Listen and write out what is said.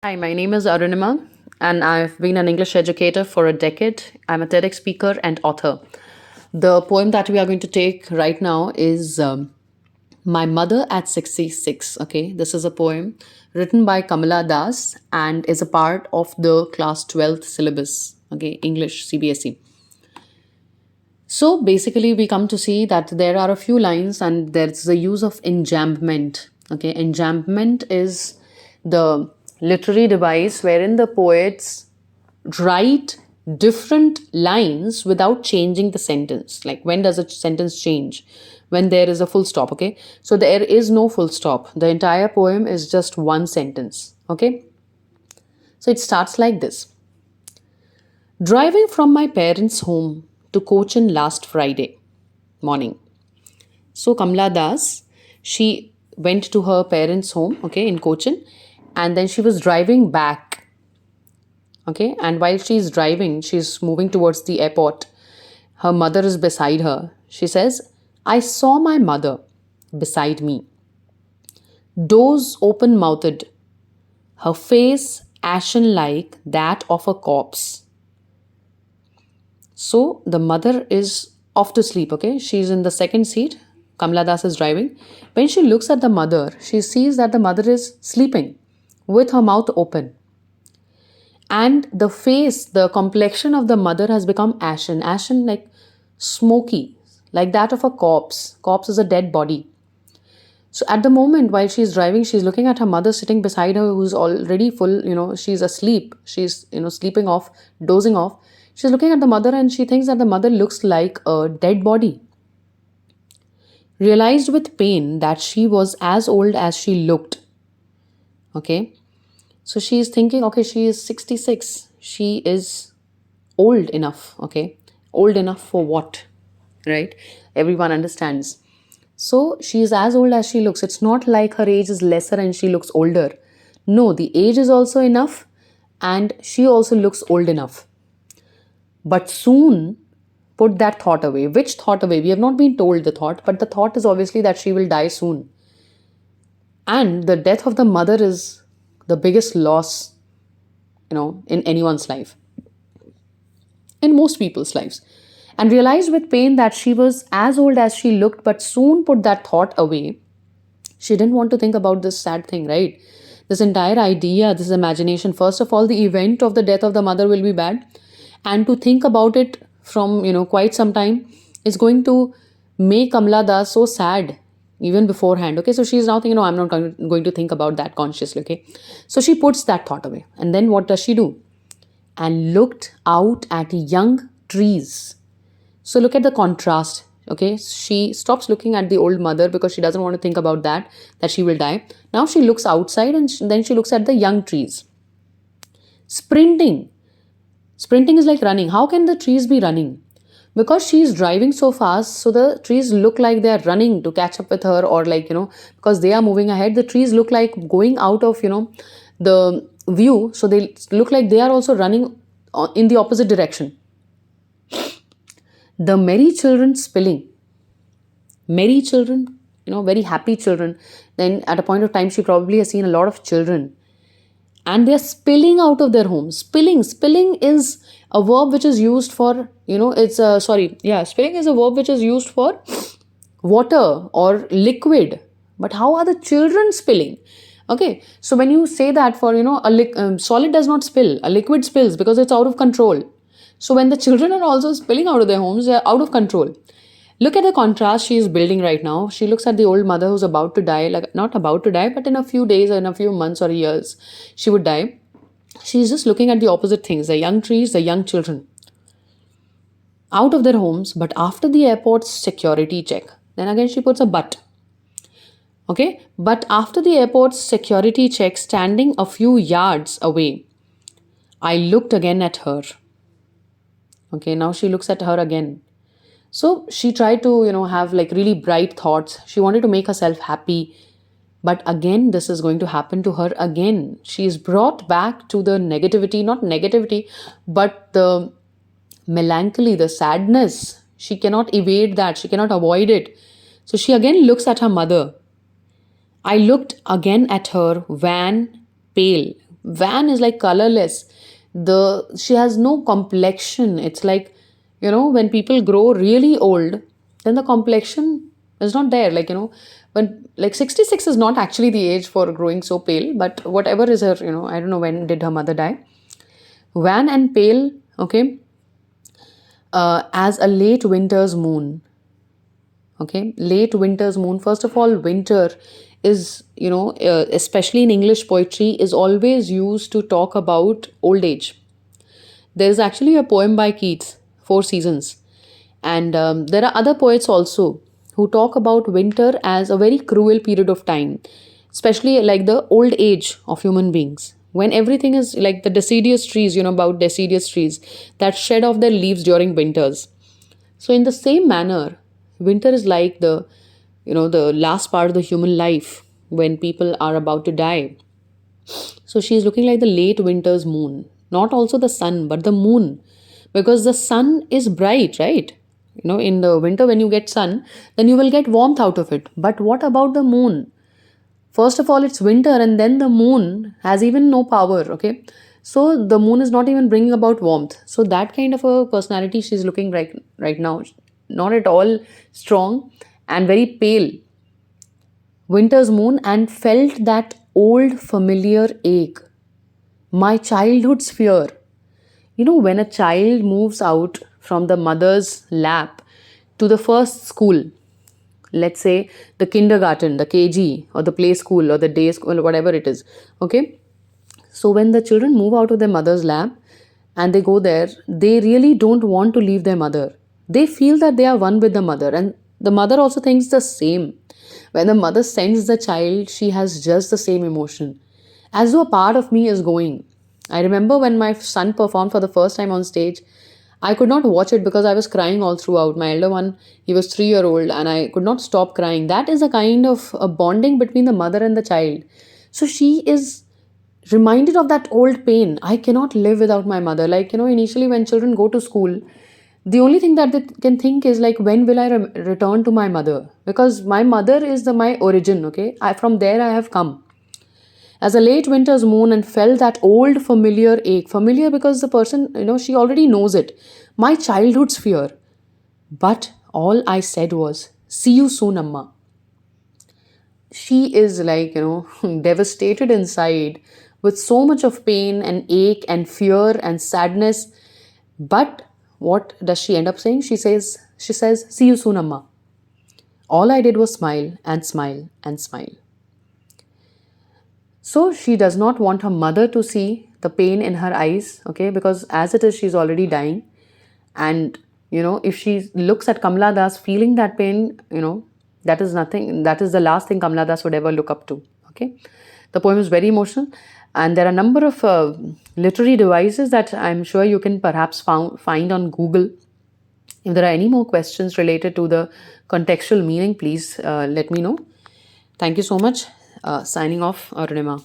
Hi, my name is Arunima, and I've been an English educator for a decade. I'm a TEDx speaker and author. The poem that we are going to take right now is My Mother at 66. Okay, this is a poem written by Kamala Das and is a part of the class 12th syllabus, okay, English CBSE. So basically, we come to see that there are a few lines, and there's the use of enjambment. Okay, enjambment is the literary device wherein the poets write different lines without changing the sentence. Like, when does a sentence change? When there is a full stop. Okay, so there is no full stop. The entire poem is just one sentence. Okay, so it starts like this. Driving from my parents' home to Cochin last Friday morning. So Kamala Das, she went to her parents' home, okay, in Cochin, and then she was driving back. Okay, and while she's driving, she's moving towards the airport. Her mother is beside her. She says, I saw my mother beside me. Doors open mouthed, her face ashen like that of a corpse. So the mother is off to sleep, okay? She's in the second seat. Kamala Das is driving. When she looks at the mother, she sees that the mother is sleeping with her mouth open. And the face, the complexion of the mother has become ashen, ashen like smoky, like that of a corpse. Corpse is a dead body. So at the moment while she's driving, she's looking at her mother sitting beside her, who's already full, she's asleep. She's, sleeping off, dozing off. She's looking at the mother and she thinks that the mother looks like a dead body. Realized with pain that she was as old as she looked. Okay. So she is thinking, okay, she is 66. She is old enough. Okay. Old enough for what? Right? Everyone understands. So she is as old as she looks. It's not like her age is lesser and she looks older. No, the age is also enough and she also looks old enough. But soon put that thought away. Which thought away? We have not been told the thought, but the thought is obviously that she will die soon. And the death of the mother is the biggest loss, in anyone's life, in most people's lives. And realized with pain that she was as old as she looked, but soon put that thought away. She didn't want to think about this sad thing, right? This entire idea, this imagination. First of all, the event of the death of the mother will be bad. And to think about it from, quite some time is going to make Kamala Das so sad even beforehand. Okay, so she's now thinking, no, I'm not going to think about that consciously. Okay, so she puts that thought away. And then what does she do? And looked out at young trees. So look at the contrast. Okay, she stops looking at the old mother because she doesn't want to think about that she will die. Now she looks outside and then she looks at the young trees. Sprinting is like running. How can the trees be running? Because she is driving so fast, so the trees look like they are running to catch up with her, or like, because they are moving ahead, the trees look like going out of, the view. So they look like they are also running in the opposite direction. The merry children spilling. Merry children, very happy children. Then at a point of time, she probably has seen a lot of children. And they're spilling out of their homes. Spilling is a verb which is used for, spilling is a verb which is used for water or liquid. But how are the children spilling? Okay, so when you say that for, solid does not spill, a liquid spills because it's out of control. So when the children are also spilling out of their homes, they're out of control. Look at the contrast she is building right now. She looks at the old mother who's about to die, like not about to die, but in a few days or in a few months or years, she would die. She's just looking at the opposite things, the young trees, the young children. Out of their homes, but after the airport's security check. Then again, she puts a but. Okay, but after the airport's security check, standing a few yards away, I looked again at her. Okay, now she looks at her again. So she tried to, have like really bright thoughts. She wanted to make herself happy. But again, this is going to happen to her again. She is brought back to the negativity, not negativity, but the melancholy, the sadness. She cannot evade that. She cannot avoid it. So she again looks at her mother. I looked again at her, wan, pale, Van is like colorless. She has no complexion. It's like, when people grow really old, then the complexion is not there. Like, when like 66 is not actually the age for growing so pale, but whatever is her, I don't know when did her mother die. Wan and pale, okay, as a late winter's moon. Okay, late winter's moon. First of all, winter is, especially in English poetry, is always used to talk about old age. There's actually a poem by Keats, Four Seasons. And there are other poets also who talk about winter as a very cruel period of time, especially like the old age of human beings. When everything is like the deciduous trees, about deciduous trees that shed off their leaves during winters. So, in the same manner, winter is like the last part of the human life when people are about to die. So she's looking like the late winter's moon. Not also the sun, but the moon. Because the sun is bright, right? In the winter, when you get sun, then you will get warmth out of it. But what about the moon? First of all, it's winter, and then the moon has even no power, okay? So the moon is not even bringing about warmth. So that kind of a personality she's looking right now. Not at all strong and very pale. Winter's moon, and felt that old familiar ache. My childhood's fear. When a child moves out from the mother's lap to the first school, let's say the kindergarten, the KG, or the play school, or the day school, or whatever it is, okay? So when the children move out of their mother's lap and they go there, they really don't want to leave their mother. They feel that they are one with the mother, and the mother also thinks the same. When the mother sends the child, she has just the same emotion, as though a part of me is going. I remember when my son performed for the first time on stage, I could not watch it because I was crying all throughout. My elder one, he was 3 year old, and I could not stop crying. That is a kind of a bonding between the mother and the child. So she is reminded of that old pain. I cannot live without my mother. Like, initially when children go to school, the only thing that they can think is like, when will I return to my mother? Because my mother is my origin, okay? From there I have come. As a late winter's moon, and felt that old familiar ache. Familiar because the person, she already knows it. My childhood's fear. But all I said was, see you soon, Amma. She is like, devastated inside with so much of pain and ache and fear and sadness. But what does she end up saying? She says, see you soon, Amma. All I did was smile and smile and smile. So she does not want her mother to see the pain in her eyes, okay? Because as it is, she's already dying. And, if she looks at Kamala Das feeling that pain, that is nothing. That is the last thing Kamala Das would ever look up to, okay? The poem is very emotional. And there are a number of literary devices that I'm sure you can perhaps find on Google. If there are any more questions related to the contextual meaning, please let me know. Thank you so much. Signing off, Arunima.